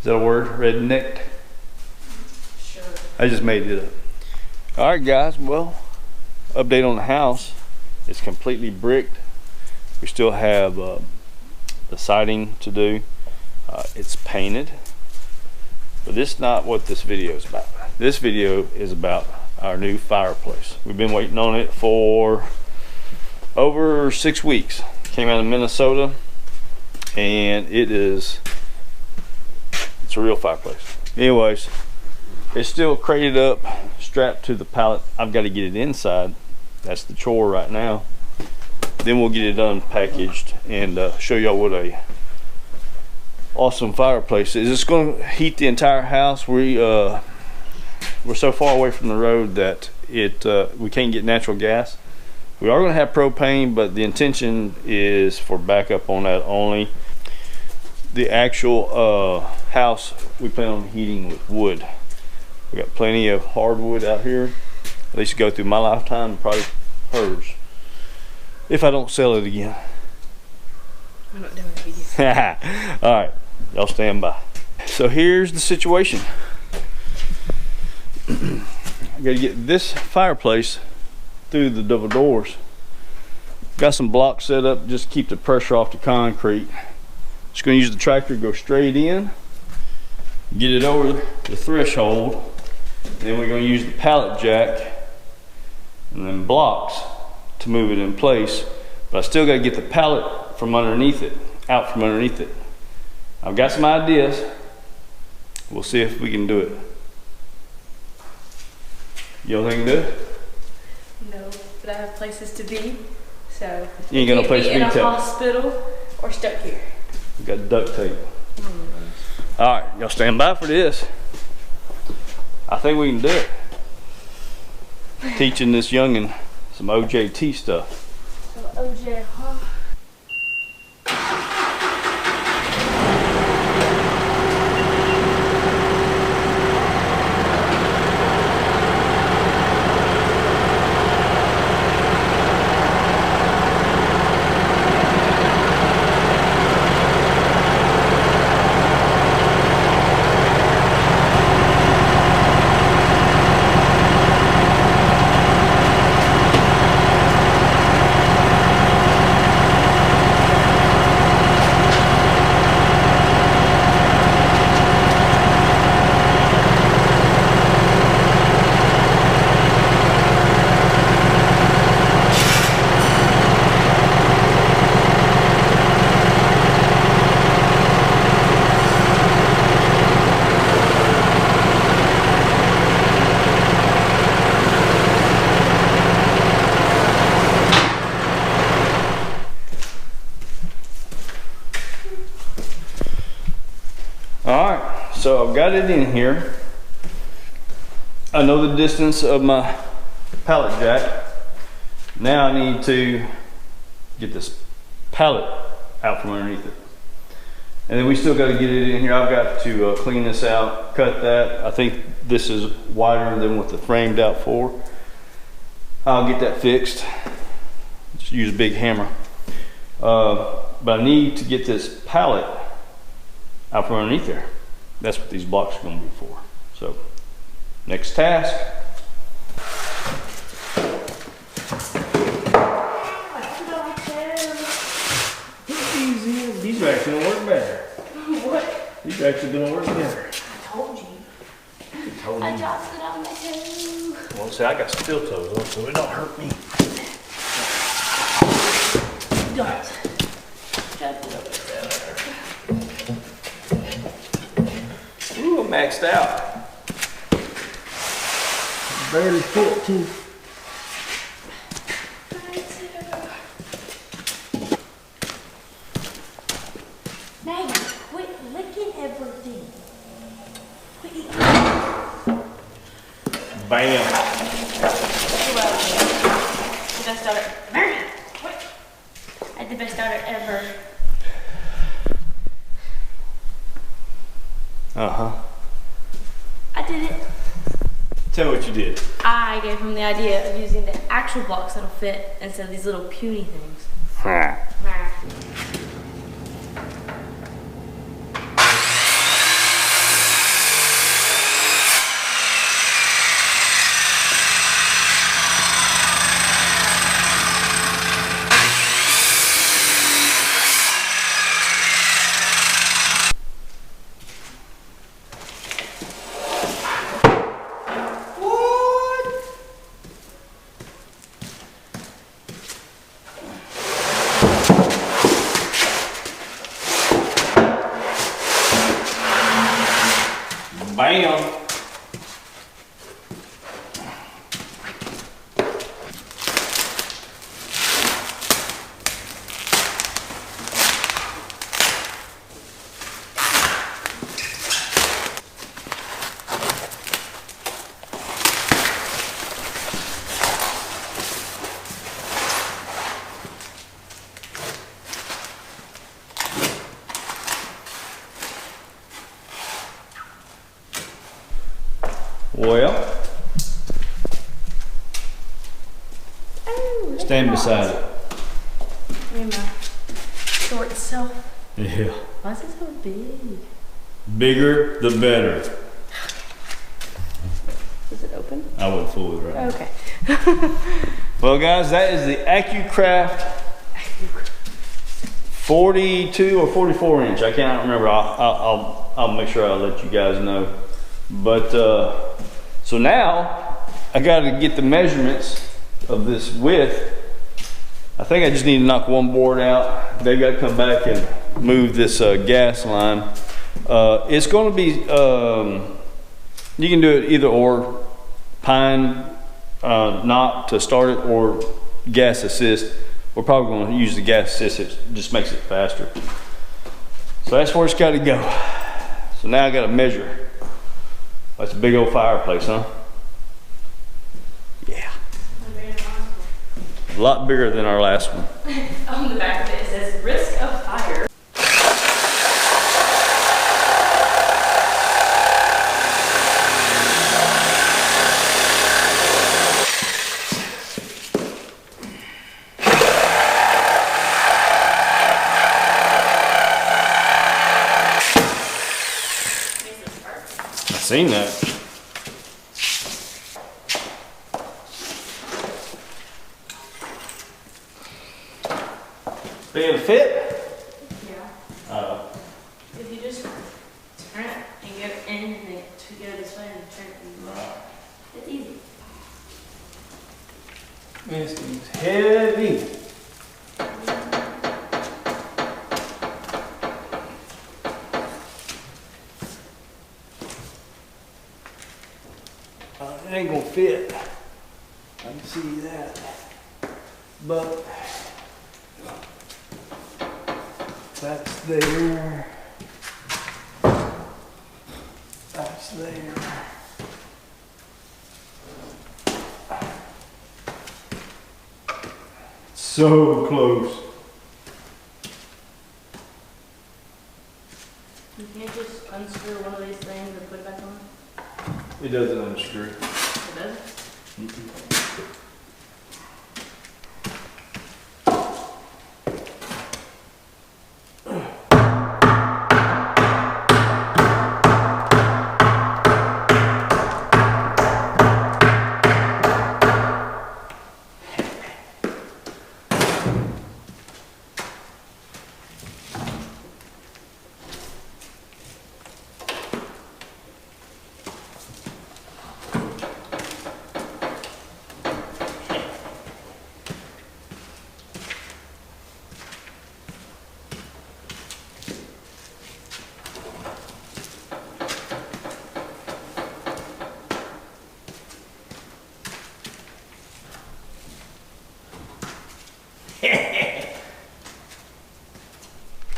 Is that a word? Rednecked? Sure. I just made it up. All right, guys. Well, update on the house. It's completely bricked. We still have the siding to do. It's painted. But this is not what this video is about. This video is about our new fireplace. We've been waiting on it for over 6 weeks. Came out of Minnesota, and it's a real fireplace. Anyways, it's still crated up, strapped to the pallet. I've got to get it inside. That's the chore right now. Then we'll get it unpackaged and show y'all what a awesome fireplace is. It's going to heat the entire house. We're so far away from the road that we can't get natural gas. We are going to have propane, but the intention is for backup on that only. The actual house we plan on heating with wood. We got plenty of hardwood out here. At least go through my lifetime, probably hers. If I don't sell it again. I'm not doing a video. All right, y'all stand by. So here's the situation. I gotta get this fireplace through the double doors. Got some blocks set up just to keep the pressure off the concrete. Just gonna use the tractor to go straight in, get it over the threshold, and then we're gonna use the pallet jack and then blocks to move it in place. But I still gotta get the pallet from underneath it, out from underneath it. I've got some ideas. We'll see if we can do it. You don't think you can do it? No, but I have places to be, so you ain't got no place to be in a hospital or stuck here. We got duct tape. All right, y'all stand by for this. I think we can do it. Teaching this youngin' some OJT stuff. So OJ, huh? Alright, so I've got it in here. I know the distance of my pallet jack. Now I need to get this pallet out from underneath it. And then we still got to get it in here. I've got to clean this out, cut that. I think this is wider than what the framed out for. I'll get that fixed. Just use a big hammer. But I need to get this pallet out from underneath there. That's what these blocks are going to be for. So, next task. Easy. These are actually going to work better. What? These are actually going to work better. I told you. I dropped it on my toe. Well, see, I got steel toes on, so it don't hurt me. Don't. Drop it over there. Ooh, I'm maxed out. Barely 14. Maggie, quit licking everything. Quit eating. Bam. The best daughter. Mary, quit. I had the best daughter ever. Uh-huh. I did it. Tell me what you did. I gave him the idea of using the actual blocks that'll fit instead of these little puny things. Bam. Well, stand beside it. Look at my short self. Yeah. Why is it so big? Bigger the better. Is it open? I wouldn't fool with it right Okay. Well, guys, that is the AcuCraft 42 or 44 inch. I cannot remember. I'll make sure I'll let you guys know. But so now I got to get the measurements of this width. I think I just need to knock one board out. They got to come back and move this gas line. It's going to be you can do it either or, pine knot to start it, or gas assist. We're probably going to use the gas assist. It just makes it faster. So that's where it's got to go. So now I got to measure. That's a big old fireplace, huh? Yeah. A lot bigger than our last one. On the back of it, it says risk of fire. I've seen that. Being fit? Yeah. If you just turn it and go in and then to go this way and turn it and Right. it's easy. This thing's heavy. It ain't gonna fit. I can see that. But that's there. That's there. So close. You can't just unscrew one of these things and put it back on. It doesn't unscrew. It does?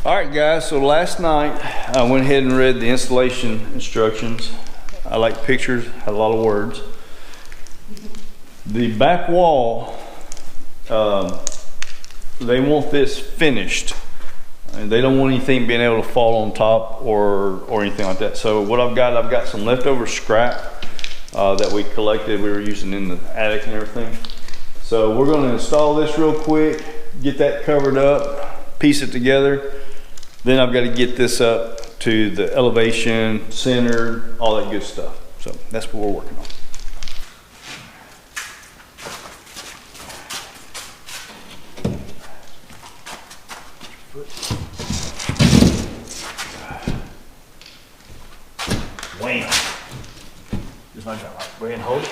All right, guys, so last night I went ahead and read the installation instructions. I like pictures, had a lot of words. The back wall, they want this finished. And they don't want anything being able to fall on top or anything like that. So what I've got some leftover scrap that we collected, we were using in the attic and everything. So we're gonna install this real quick, get that covered up, piece it together. Then I've got to get this up to the elevation, centered, all that good stuff. So that's what we're working on. Wham! Just like that. Go ahead and hold it.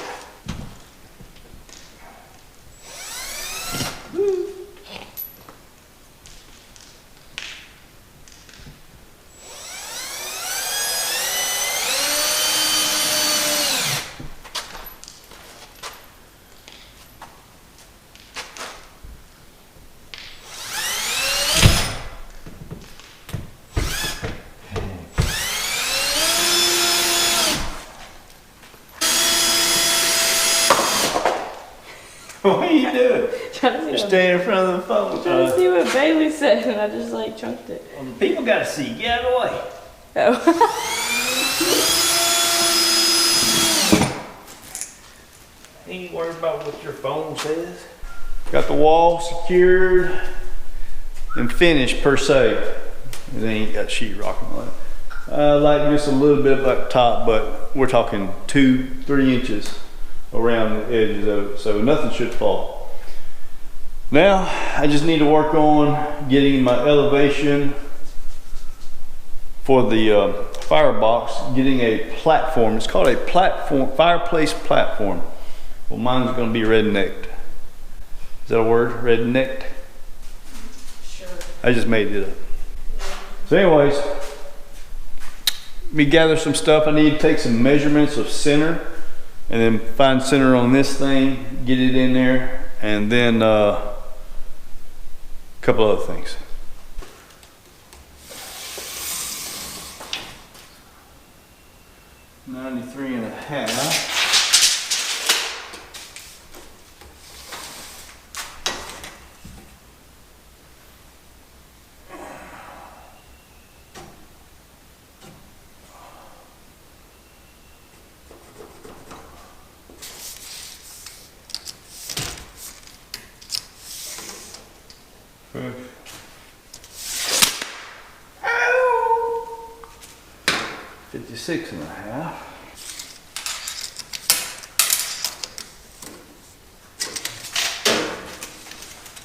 What are you doing? Trying to You're see standing in front of the phone. trying to see what Bailey said, and I just like chunked it. Well, the people gotta see. Get out of the way. Oh. Ain't worried about what your phone says. Got the wall secured and finished per se. It ain't got sheetrock on it. Like just a little bit up top, but we're talking 2-3 inches around the edges of it, so nothing should fall. Now I just need to work on getting my elevation for the firebox, getting a platform. It's called a platform, fireplace platform. Well, mine's going to be rednecked. Is that a word? Rednecked? Sure. I just made it up. So anyways, let me gather some stuff. I need to take some measurements of center and then find center on this thing, get it in there, and then a couple other things. $93.5. Ow! 56.5.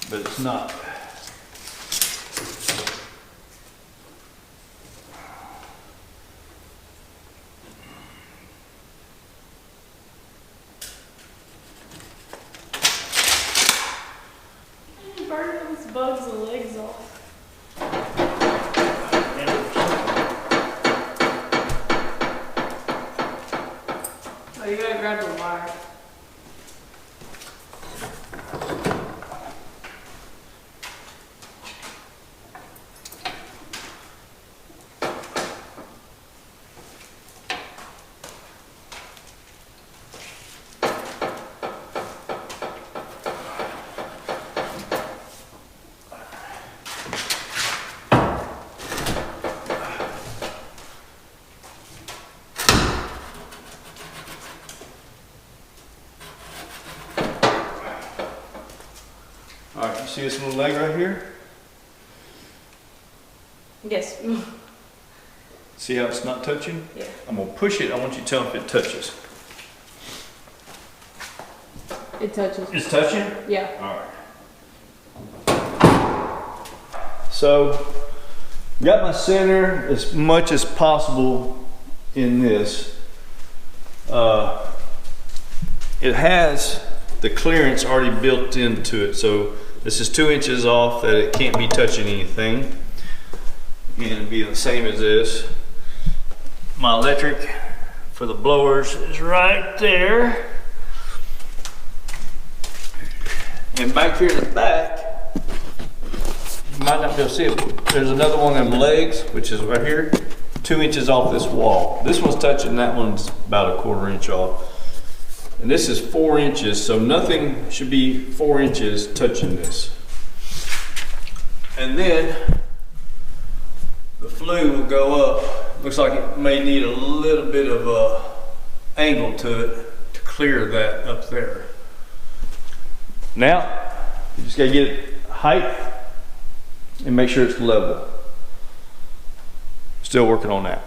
But it's not. Burn those bugs the legs off. Oh, you gotta grab the wire. All right, you see this little leg right here? Yes. See how it's not touching? Yeah. I'm gonna push it. I want you to tell me if it touches. It touches. It's touching? Yeah. All right. So, got my center as much as possible in this. It has the clearance already built into it, so this is 2 inches off that it can't be touching anything, and it'll be the same as this. My electric for the blowers is right there, and back here in the back, you might not be able to see it, but there's another one of them legs, which is right here, 2 inches off this wall. This one's touching, that one's about 1/4 inch off. And this is 4 inches, so nothing should be 4 inches touching this. And then the flue will go up. Looks like it may need a little bit of a angle to it to clear that up there. Now, you just gotta get it height and make sure it's level. Still working on that.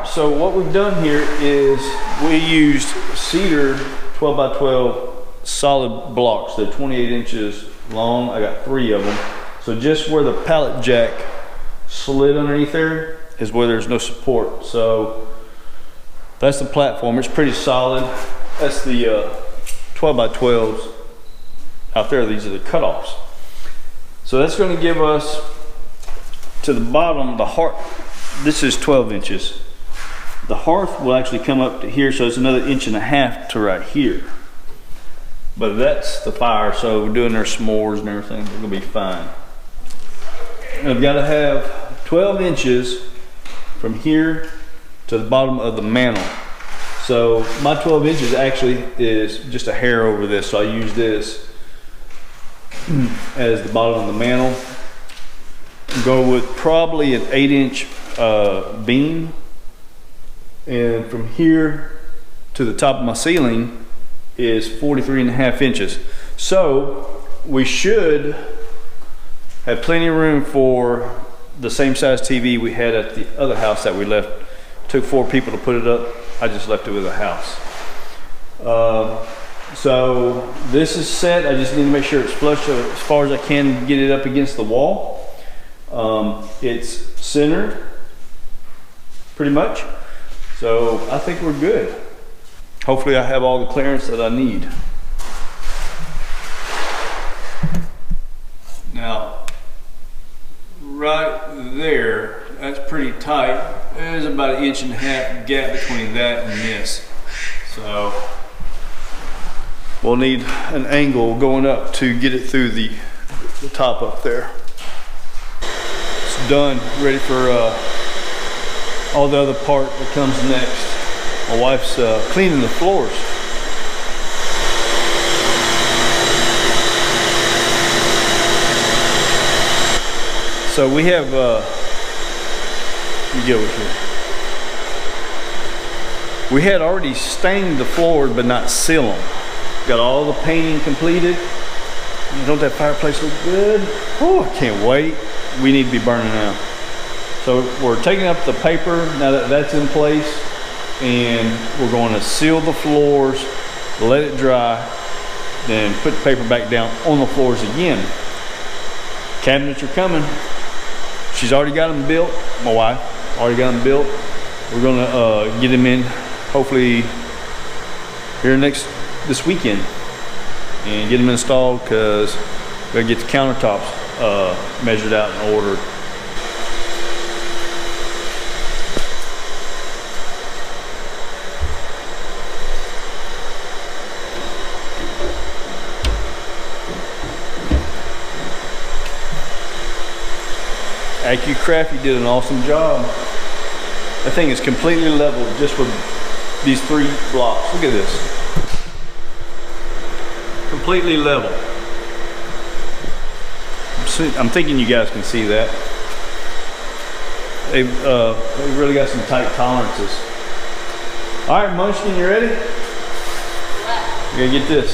So what we've done here is we used cedar 12 by 12 solid blocks. They're 28 inches long. I got 3 of them. So just where the pallet jack slid underneath there is where there's no support. So that's the platform. It's pretty solid. That's the 12 by 12s out there. These are the cutoffs. So that's going to give us to the bottom, the hearth. This is 12 inches. The hearth will actually come up to here, so it's another 1.5 inches to right here. But that's the fire, so we're doing our s'mores and everything. It's gonna be fine. And I've got to have 12 inches from here to the bottom of the mantle. So my 12 inches actually is just a hair over this, so I use this as the bottom of the mantle. Go with probably an 8-inch beam, and from here to the top of my ceiling is 43.5 inches. So we should have plenty of room for the same size TV we had at the other house that we left. Took 4 people to put it up. I just left it with a house. So this is set. I just need to make sure it's flush as far as I can, get it up against the wall. It's centered pretty much. So I think we're good. Hopefully I have all the clearance that I need. Now, right there, that's pretty tight. There's about 1.5 inch gap between that and this. So we'll need an angle going up to get it through the top up there. It's done, ready for all the other part that comes next. My wife's cleaning the floors. So we have, let me get over here. We had already stained the floors but not seal them. Got all the painting completed. Don't that fireplace look good? Oh, I can't wait. We need to be burning now. So we're taking up the paper now that that's in place, and we're going to seal the floors, let it dry, then put the paper back down on the floors again. Cabinets are coming. She's already got them built. My wife already got them built. We're gonna get them in hopefully here this weekend and get them installed, because we gotta get the countertops measured out and ordered. AcuCraft, you did an awesome job. That thing is completely leveled just with these 3 blocks. Look at this. Completely level. I'm thinking you guys can see that. They've really got some tight tolerances. All right, Munchkin, you ready? You gotta get this.